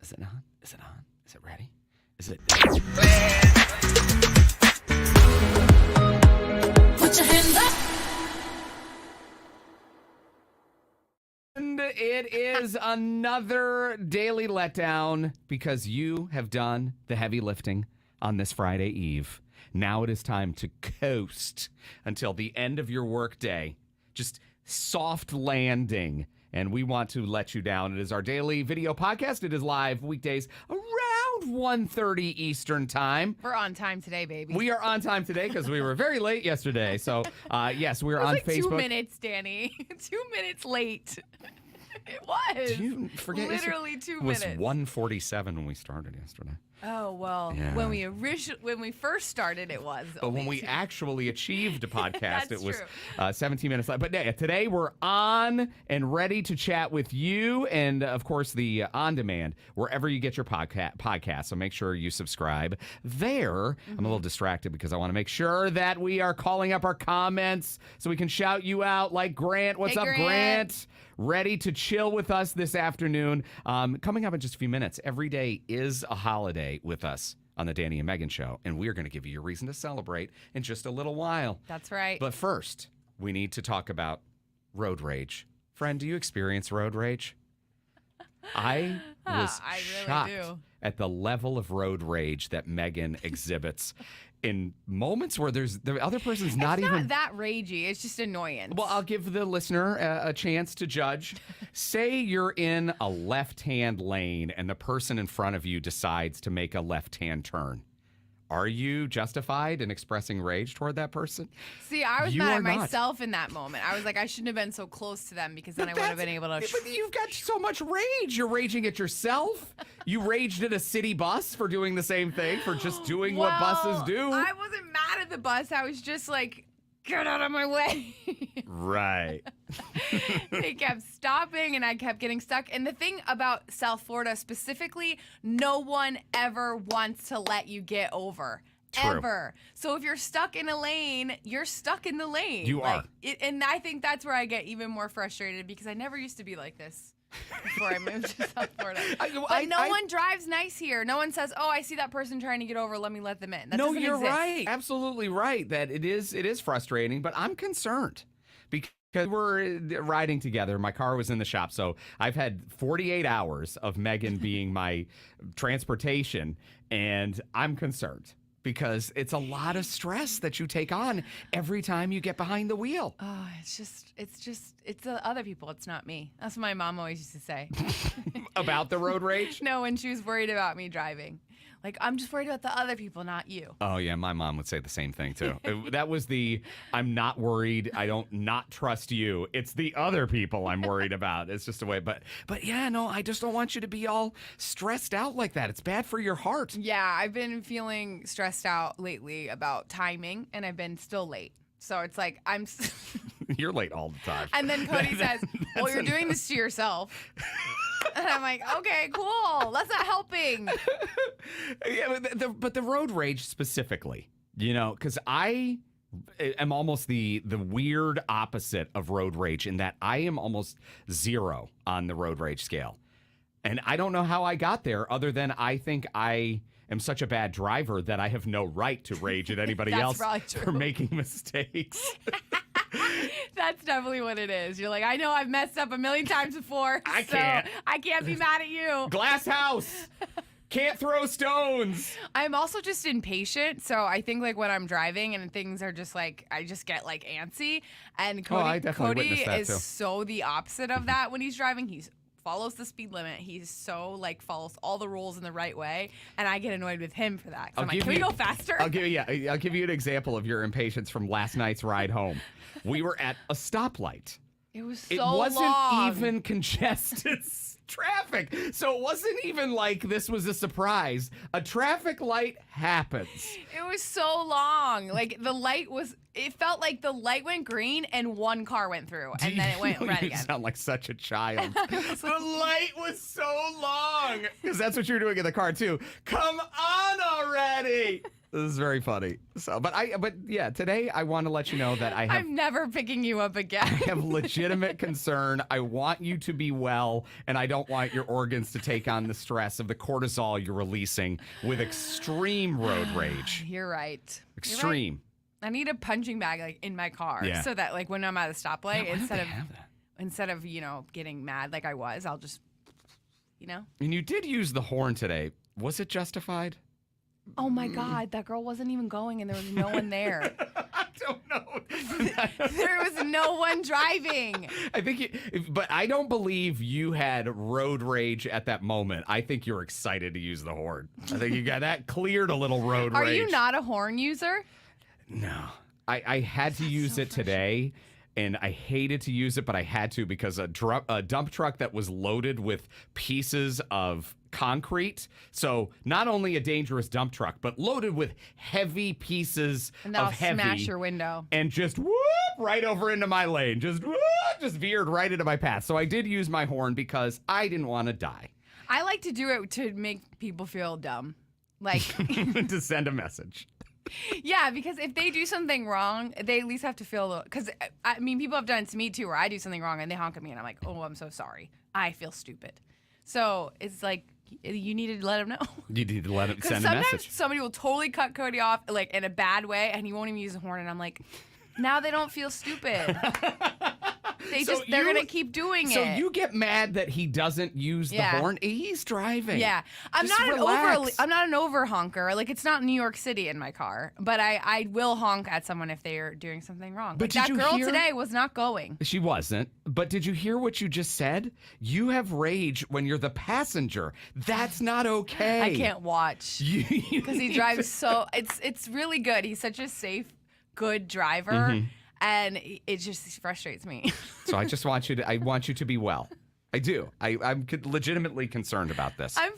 Is it on? Is it on? Is it ready? Is it? Put your hands up. And it is another daily letdown because you have done the heavy lifting on this Friday Eve. Now it is time to coast until the end of your workday. Just soft landing. And we want to let you down. It is our daily video podcast. It is live weekdays around 1:30 Eastern time. We're on time today, baby. We are on time today because we were very late yesterday. So, yes, we're on Facebook. 2 minutes, Danny. 2 minutes late. It was. Did you forget? Literally 2 minutes. minutes. It was 1:47 when we started yesterday. Oh, well, Yeah. when we first started, it was. But when we actually achieved a podcast, it was true. 17 minutes late. But today we're on and ready to chat with you and, of course, the on-demand, wherever you get your podcast. So make sure you subscribe there. I'm a little distracted because I want to make sure that we are calling up our comments so we can shout you out like Grant. What's up, Grant? Ready to chill with us this afternoon. Coming up in just a few minutes, every day is a holiday with us on the Danny and Meghan show, and we're going to give you a reason to celebrate in just a little while. That's right. But first, we need to talk about road rage. Friend, do you experience road rage? I was I really shocked do. at the level of road rage that Meghan exhibits in moments where the other person's not it's even not that ragey. It's just annoyance. Well, I'll give the listener a chance to judge. Say you're in a left-hand lane and the person in front of you decides to make a left-hand turn. Are you justified in expressing rage toward that person? See, I was You mad are at not. myself in that moment. I was like, I shouldn't have been so close to them because then I would have been able to. But you've got so much rage. You're raging at yourself. You raged at a city bus for doing the same thing, for just doing what buses do. I wasn't mad at the bus. I was just like, get out of my way. Right. They kept stopping and I kept getting stuck. And the thing about South Florida specifically, no one ever wants to let you get over. True. Ever. So if you're stuck in a lane, you're stuck in the lane. You are. And I think that's where I get even more frustrated because I never used to be like this before I moved to South Florida. But no one drives nice here. No one says, oh, I see that person trying to get over. Let me let them in. That No, doesn't you're exist. right. Absolutely right. That it is frustrating, but I'm concerned because we're riding together. My car was in the shop, so I've had 48 hours of Meghan being my transportation, and I'm concerned because it's a lot of stress that you take on every time you get behind the wheel. Oh, it's the other people. It's not me. That's what my mom always used to say. About the road rage? No, when she was worried about me driving. Like, I'm just worried about the other people, not you. Oh, yeah, my mom would say the same thing, too. That was I'm not worried, I don't not trust you. It's the other people I'm worried about. It's just a way. But yeah, no, I just don't want you to be all stressed out like that. It's bad for your heart. Yeah, I've been feeling stressed out lately about timing, and I've been still late. So it's like, You're late all the time. And then Cody says, well, you're doing this to yourself. And I'm like, okay, cool. That's not helping. Yeah, but the road rage specifically, because I am almost the weird opposite of road rage in that I am almost 0 on the road rage scale. And I don't know how I got there other than I think I am such a bad driver that I have no right to rage at anybody else for making mistakes. That's definitely what it is. You're like, I know I've messed up a million times before. I can't be mad at you. Glass house. Can't throw stones. I'm also just impatient. So I think like when I'm driving and things are just like, I just get like antsy. And Cody is so the opposite of that when he's driving. He follows the speed limit. He's so like follows all the rules in the right way. And I get annoyed with him for that. I'm like, can we go faster? I'll give you an example of your impatience from last night's ride home. We were at a stoplight. It was so long. It wasn't long. even congested traffic. So it wasn't even like this was a surprise. A traffic light happens. It was so long. Like it felt like the light went green and one car went through and then it went red again. You sound like such a child. The light was so long. Because that's what you're doing in the car too. Come on already. already. This is very funny. So, but yeah, today I want to let you know that I'm never picking you up again. I have legitimate concern. I want you to be well, and I don't want your organs to take on the stress of the cortisol you're releasing with extreme road rage. You're right. Extreme. I need a punching bag like in my car so that like when I'm at a stoplight, instead of getting mad like I was, I'll just And you did use the horn today. Was it justified? Oh my God, that girl wasn't even going and there was no one there. I don't know. There was no one driving. But I don't believe you had road rage at that moment. I think you're excited to use the horn. I think you got that cleared a little road rage. Are you not a horn user? No. I had to use it today. And I hated to use it, but I had to because a dump truck that was loaded with pieces of concrete. So not only a dangerous dump truck, but loaded with heavy pieces and of heavy. Smash your window. And just whoop right over into my lane. Just veered right into my path. So I did use my horn because I didn't want to die. I like to do it to make people feel dumb. Like to send a message. Yeah, because if they do something wrong, they at least have to feel because I mean, people have done it to me too, where I do something wrong and they honk at me and I'm like, oh, I'm so sorry. I feel stupid. So it's like you need to let them know. You need to let them send a message. Sometimes somebody will totally cut Cody off like in a bad way and he won't even use the horn and I'm like, now they don't feel stupid. They're going to keep doing it. So you get mad that he doesn't use the horn? He's driving. Yeah. I'm not an over honker. Like, it's not New York City in my car. But I will honk at someone if they are doing something wrong. But that girl today was not going. She wasn't. But did you hear what you just said? You have rage when you're the passenger. That's not okay. I can't watch. Because he drives so... It's really good. He's such a safe, good driver. Mm-hmm. And it just frustrates me. So I just want you to be well. I do. I'm legitimately concerned about this. I'm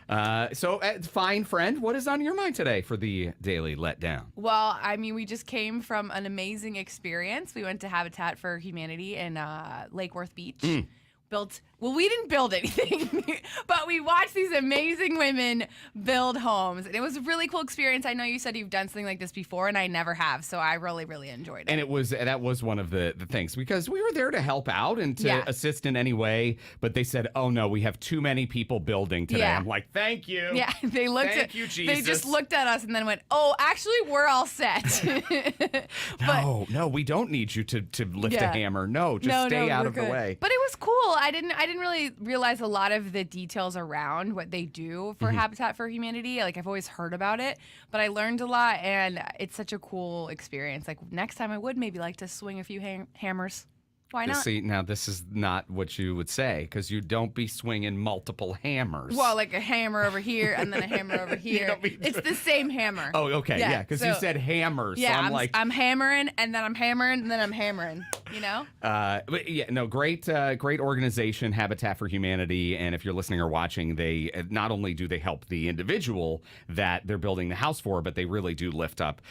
fine. Fine, friend. What is on your mind today for the Daily Letdown? Well, I mean, we just came from an amazing experience. We went to Habitat for Humanity in Lake Worth Beach. We didn't build anything, but we watched these amazing women build homes. And it was a really cool experience. I know you said you've done something like this before, and I never have, so I really, really enjoyed it. And that was one of the things, because we were there to help out and to assist in any way, but they said, oh, no, we have too many people building today. Yeah. I'm like, thank you. Yeah, thank you, Jesus. They just looked at us and then went, oh, actually, we're all set. No, we don't need you to lift a hammer. No, just stay out of the way. But it was cool. I didn't really realize a lot of the details around what they do for Habitat for Humanity. Like, I've always heard about it, but I learned a lot, and it's such a cool experience. Like, next time I would maybe like to swing a few hammers. Why not? See, now this is not what you would say, because you don't be swinging multiple hammers. Well, like a hammer over here and then a hammer over here. It's the same hammer. Oh, okay, yeah, because you said hammers. Yeah, so I'm hammering, and then I'm hammering, and then I'm hammering. You know? But yeah, no, great organization, Habitat for Humanity, and if you're listening or watching, they not only do they help the individual that they're building the house for, but they really do lift up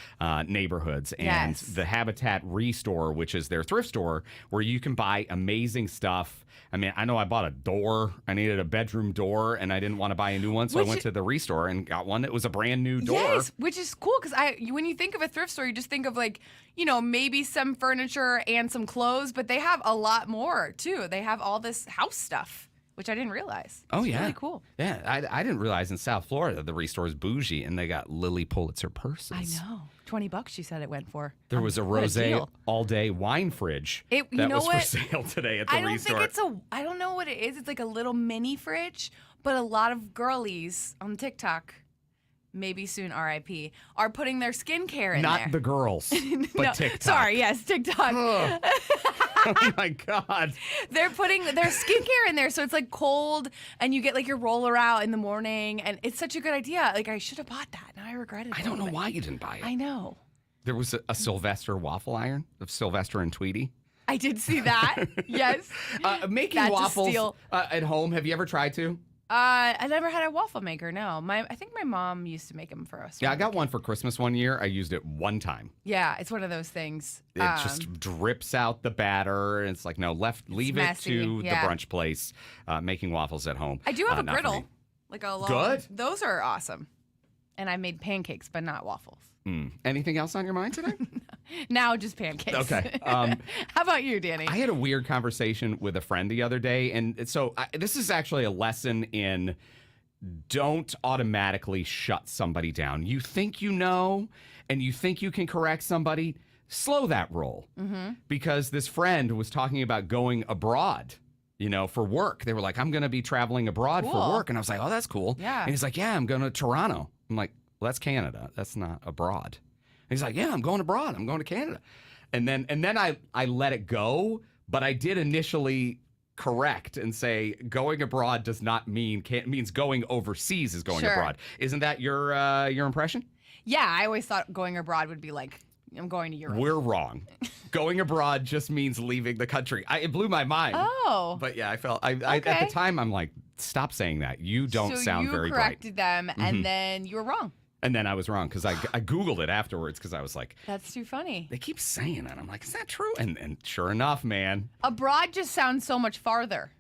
neighborhoods. And the Habitat Restore, which is their thrift store, where you can buy amazing stuff. I mean, I know I bought a door. I needed a bedroom door, and I didn't want to buy a new one, so I went to the Restore and got one that was a brand new door. Yes, which is cool, because when you think of a thrift store, you just think of, like, maybe some furniture and some clothes, but they have a lot more, too. They have all this house stuff, which I didn't realize. Oh, it's really cool. Yeah, I didn't realize in South Florida the Restore is bougie, and they got Lily Pulitzer purses. I know. $20 she said it went for. There was a rosé all-day wine fridge that was for sale today at the Restore. I don't know what it is. It's like a little mini fridge, but a lot of girlies on TikTok, maybe soon RIP, are putting their skincare in there. Not the girls, but TikTok. Sorry, yes, TikTok. Oh my God. They're putting their skincare in there, so it's like cold, and you get like your roller out in the morning, and it's such a good idea. Like, I should have bought that. Now I regret it. I don't know why you didn't buy it. I know. There was a Sylvester waffle iron of Sylvester and Tweety. I did see that. Yes. Making waffles at home. Have you ever tried to? I never had a waffle maker, no. I think my mom used to make them for us. Yeah, I got one for Christmas one year. I used it one time. Yeah, it's one of those things. It just drips out the batter, and it's like, no, leave it to the brunch place, making waffles at home. I do have a griddle. Like a long, Good. Those are awesome. And I made pancakes, but not waffles. Anything else on your mind today? Now just pancakes. Okay. How about you, Danny? I had a weird conversation with a friend the other day, and so this is actually a lesson in don't automatically shut somebody down. You think you know, and you think you can correct somebody, slow that roll. Because this friend was talking about going abroad, for work. They were like, I'm going to be traveling abroad for work. And I was like, oh, that's cool. Yeah. And he's like, yeah, I'm going to Toronto. I'm like, well, that's Canada. That's not abroad. And he's like, yeah, I'm going abroad. I'm going to Canada. And then I let it go, but I did initially correct and say going abroad does not means going overseas is going abroad. Isn't that your impression? Yeah, I always thought going abroad would be like, I'm going to Europe. We're wrong. Going abroad just means leaving the country. It blew my mind. Oh. But yeah, I felt at the time I'm like, stop saying that. You don't sound very bright. So you corrected them, and then you were wrong. And then I was wrong because I Googled it afterwards because I was like, that's too funny. They keep saying that. I'm like, is that true? And sure enough, man. Abroad just sounds so much farther.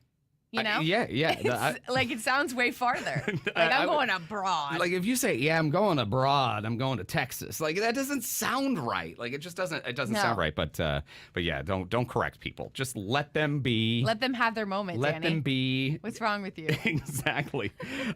Yeah. It sounds way farther. I'm going abroad. Like if you say, yeah, I'm going abroad, I'm going to Texas. Like that doesn't sound right. Like it just doesn't. It doesn't sound right. But yeah, don't correct people. Just let them be. Let them have their moment. Let them be. What's wrong with you? Exactly.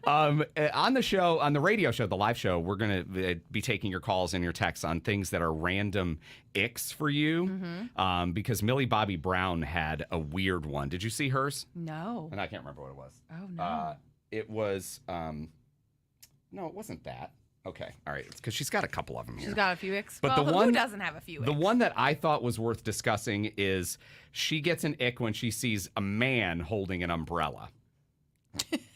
On the show, on the radio show, the live show, we're gonna be taking your calls and your texts on things that are random icks for you. Because Millie Bobby Brown had a weird one. Did you see hers? No. And I can't remember what it was. Oh, no. It was, no, it wasn't that. Okay. All right. Because she's got a couple of them here. She's got a few icks. But who doesn't have a few icks? The one that I thought was worth discussing is she gets an ick when she sees a man holding an umbrella.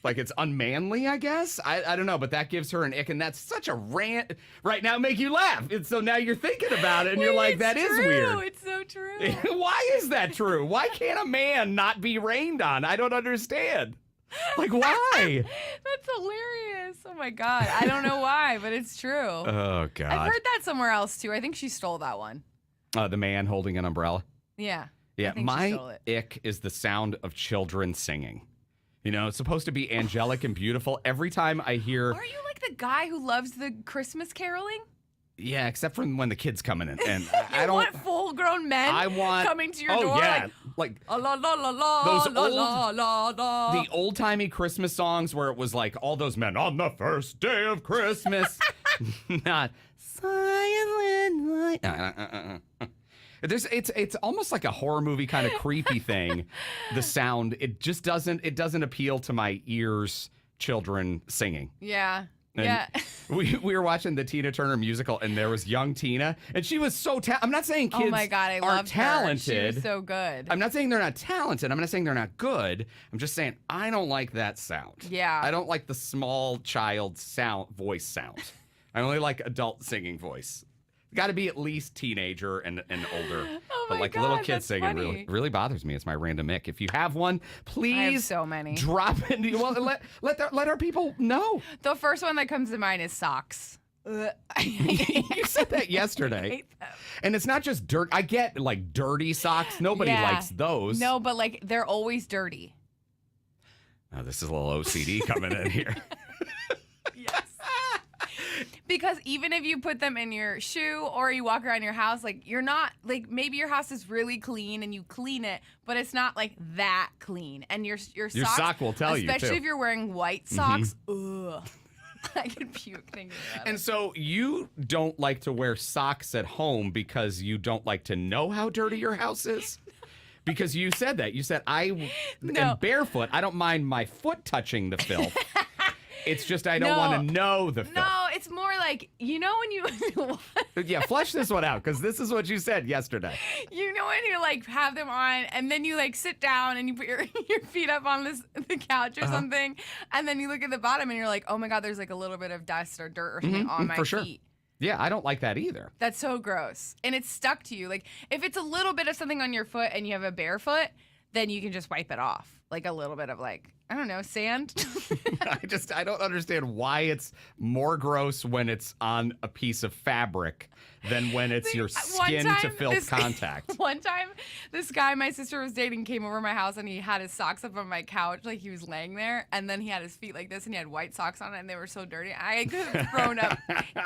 Like it's unmanly, I guess. I don't know, but that gives her an ick, and that's such a rant right now. Make you laugh, and so now you're thinking about it, and you're like, "That is weird." It's so true. Why is that true? Why can't a man not be rained on? I don't understand. Like why? That's hilarious. Oh my god, I don't know why, but it's true. Oh god, I've heard that somewhere else too. I think she stole that one. The man holding an umbrella. Yeah. Yeah. My ick is the sound of children singing. It's supposed to be angelic and beautiful. Every time I hear... Are you like the guy who loves the Christmas caroling? Yeah, except for when the kids coming in. And I don't want full-grown men coming to your door. Oh, yeah. Like la la la la those la la la la. The old-timey Christmas songs where it was like all those men on the first day of Christmas. Not silent night. It's almost like a horror movie kind of creepy thing. The sound, it doesn't appeal to my ears. Children singing. Yeah. And yeah. we were watching the Tina Turner musical, and there was young Tina, and she was so talented. I'm not saying kids oh my God, I aren't talented. Her. She was so good. I'm not saying they're not talented. I'm not saying they're not good. I'm just saying I don't like that sound. Yeah. I don't like the small child voice sound. I only like adult singing voice. Got to be at least teenager and older. Oh but my like God, little kids that's singing funny. really bothers me. It's my random ick. If you have one, please I have so many. Drop it. Well, let our people know. The first one that comes to mind is socks. You said that yesterday. I hate them. And it's not just dirt. I get like dirty socks. Nobody likes those. No, but like they're always dirty. Oh, this is a little OCD coming in here. Yes. Because even if you put them in your shoe or you walk around your house, like you're not like maybe your house is really clean and you clean it, but it's not like that clean. And your socks, sock will tell you, too. especially if you're wearing white socks. Ugh. I could puke thinking about it. And so you don't like to wear socks at home because you don't like to know how dirty your house is? Because you said that. You said I am barefoot. I don't mind my foot touching the filth. It's just I don't want to know the filth. No, it's more like, you know when you... Yeah, flesh this one out, because this is what you said yesterday. You know when you like have them on and then you like sit down and you put your feet up on the couch or something, and then you look at the bottom and you're like, oh my God, there's like a little bit of dust or dirt or something on my for sure. feet. Yeah, I don't like that either. That's so gross. And it's stuck to you. Like if it's a little bit of something on your foot and you have a bare foot, then you can just wipe it off. like a little bit of like, I don't know, sand. I don't understand why it's more gross when it's on a piece of fabric than when it's your skin to feel contact. One time, this guy my sister was dating came over my house and he had his socks up on my couch, like he was laying there, and then he had his feet like this and he had white socks on and they were so dirty. I could have thrown up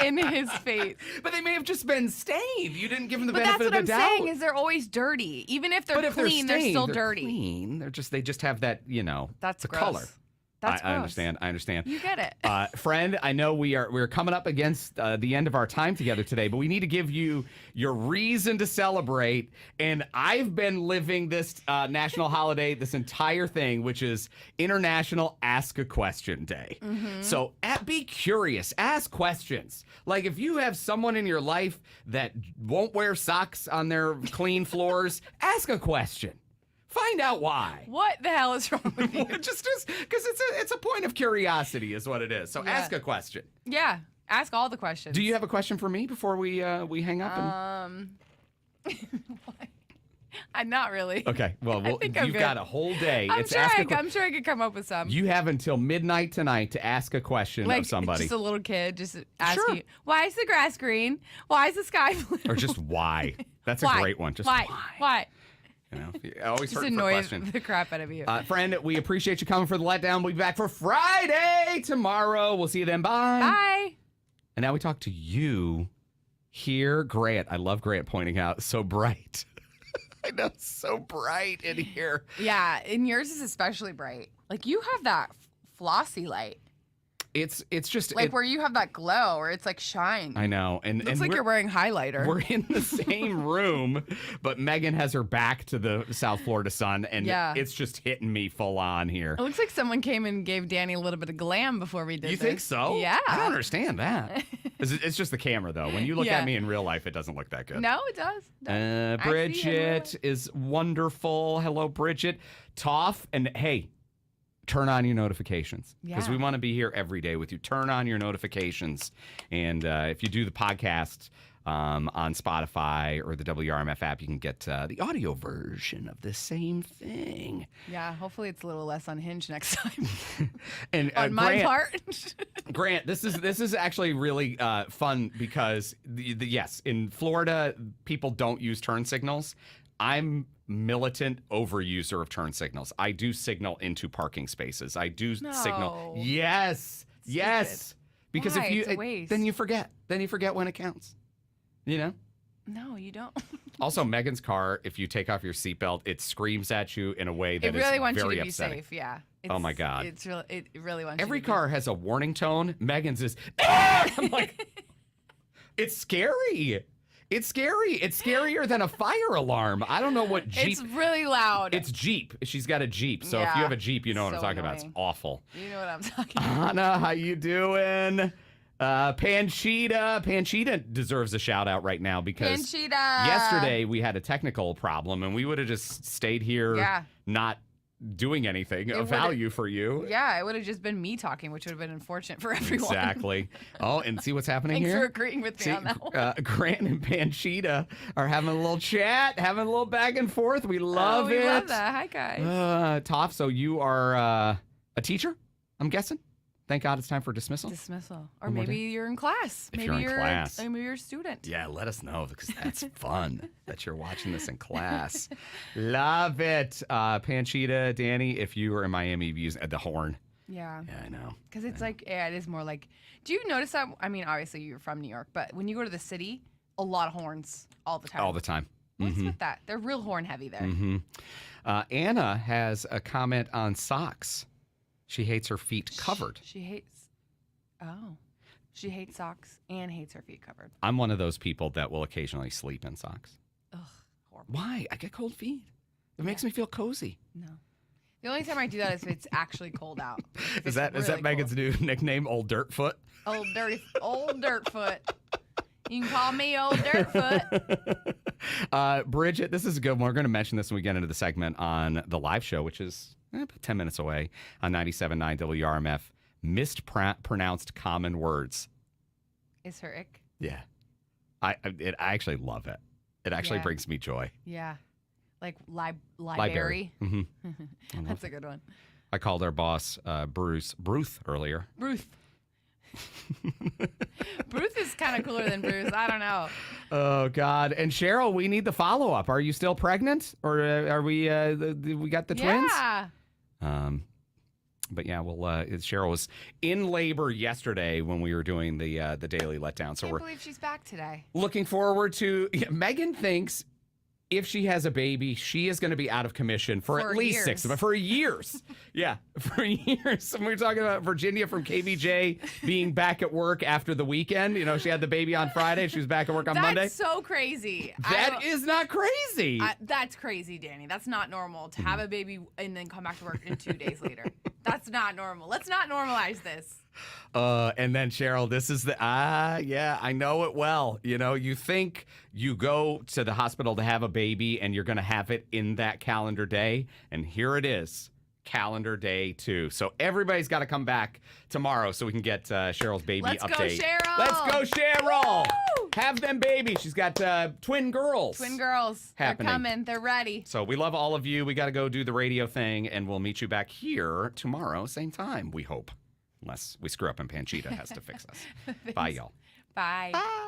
in his face. But they may have just been stained. You didn't give them the but benefit of the doubt. But that's what I'm saying is they're always dirty. Even if they're clean, they're still dirty. Clean. They just have that, that's the gross. color. That's I understand. You get it. Friend, I know we're coming up against the end of our time together today, but we need to give you your reason to celebrate. And I've been living this national holiday, this entire thing, which is International Ask a Question Day. Mm-hmm. So be curious, ask questions. Like if you have someone in your life that won't wear socks on their clean floors, ask a question. Find out why. What the hell is wrong with you? just because it's a point of curiosity is what it is. So ask a question. Yeah, ask all the questions. Do you have a question for me before we hang up? Not really. Okay. Well, you've got a whole day. I'm sure I could come up with some. You have until midnight tonight to ask a question of somebody. Just a little kid, just ask you, why is the grass green? Why is the sky blue? Or just why. That's a great one. Just why? Why? I always just hurt annoy for a question. the crap out of you. Friend, we appreciate you coming for the letdown. We'll be back for Friday tomorrow. We'll see you then. Bye. Bye. And now we talk to you here, Grant. I love Grant pointing out so bright. I know, so bright in here. Yeah, and yours is especially bright. Like you have that flossy light. It's just like where you have that glow, or it's like shine. I know, and looks like you're wearing highlighter. We're in the same room, but Meghan has her back to the South Florida sun, and it's just hitting me full on here. It looks like someone came and gave Danny a little bit of glam before we did. You think so? Yeah. I don't understand that. It's just the camera, though. When you look at me in real life, it doesn't look that good. No, it does. Bridget is wonderful. Hello, Bridget. Toff, and hey. Turn on your notifications because we want to be here every day with you. Turn on your notifications. And if you do the podcast on Spotify or the WRMF app, you can get the audio version of the same thing. Yeah, hopefully it's a little less unhinged next time. And on my part. Grant, this is actually really fun because, yes, in Florida, people don't use turn signals. I'm militant overuser of turn signals. I do signal into parking spaces. I do signal. Yes. Stupid. Yes. Because Why? if you it's a waste. then you forget. Then you forget when it counts. You know? No, you don't. Also, Megan's car, if you take off your seatbelt, it screams at you in a way that it really is wants very you to upsetting. be safe. Yeah. Oh my God. It really wants. Every you to car has a warning tone. Megan's is. I'm like, it's scary. It's scary. It's scarier than a fire alarm. I don't know what Jeep. It's really loud. It's Jeep. She's got a Jeep. So if you have a Jeep, you know what I'm talking about. It's awful. You know what I'm talking about. Anna, how you doing? Panchita deserves a shout out right now because yesterday we had a technical problem and we would have just stayed here not doing anything of value for you. Yeah, it would have just been me talking, which would have been unfortunate for everyone. Exactly. Oh, and see what's happening Thanks here? for agreeing with me on that one. Grant and Panchita are having a little chat, having a little back and forth. We love it. We love that. Hi, guys. Toph, so you are a teacher, I'm guessing? Thank God it's time for dismissal. Or maybe you're in class. Maybe you're in class. Maybe you're a student. Yeah, let us know because that's fun that you're watching this in class. Love it. Panchita, Danny, if you were in Miami, you'd be using the horn. Yeah. Yeah, I know. Because it's it is more like, do you notice that? I mean, obviously you're from New York, but when you go to the city, a lot of horns all the time. All the time. What's with that? They're real horn heavy there. Mm-hmm. Anna has a comment on socks. She hates her feet covered. She hates socks and hates her feet covered. I'm one of those people that will occasionally sleep in socks. Ugh, horrible. Why? I get cold feet. It makes me feel cozy. No. The only time I do that is if it's actually cold out. Is that Megan's new nickname, Old Dirtfoot? Old Dirtfoot. You can call me Old Dirtfoot. Bridget, this is a good one. We're going to mention this when we get into the segment on the live show, which is about 10 minutes away on 97.9 WRMF. Mispronounced common words. Is her ick? Yeah. I actually love it. It actually brings me joy. Yeah. Like library. Mm-hmm. That's a good one. I called our boss Bruce earlier. Bruce. Bruce is kind of cooler than Bruce. I don't know. Oh God! And Cheryl, we need the follow up. Are you still pregnant, or are we? We got the twins. Yeah. But yeah, Cheryl was in labor yesterday when we were doing the daily letdown. So I can't believe she's back today. Looking forward to. Meghan thinks if she has a baby, she is going to be out of commission for at least years. 6 months. For years. Yeah, for years. And we were talking about Virginia from KBJ being back at work after the weekend. You know, she had the baby on Friday. She was back at work on Monday. That's so crazy. That is not crazy. That's crazy, Danny. That's not normal to have a baby and then come back to work in 2 days later. That's not normal. Let's not normalize this. And then Cheryl, this is yeah, I know it well. You know, you think you go to the hospital to have a baby and you're going to have it in that calendar day. And here it is, calendar day 2. So everybody's got to come back tomorrow so we can get Cheryl's baby Let's update. Go, Cheryl. Let's go, Cheryl. Woo! Have them babies. She's got twin girls. Twin girls. Happening. They're coming. They're ready. So we love all of you. We got to go do the radio thing, and we'll meet you back here tomorrow, same time, we hope. Unless we screw up and Panchita has to fix us. Bye, y'all. Bye. Bye.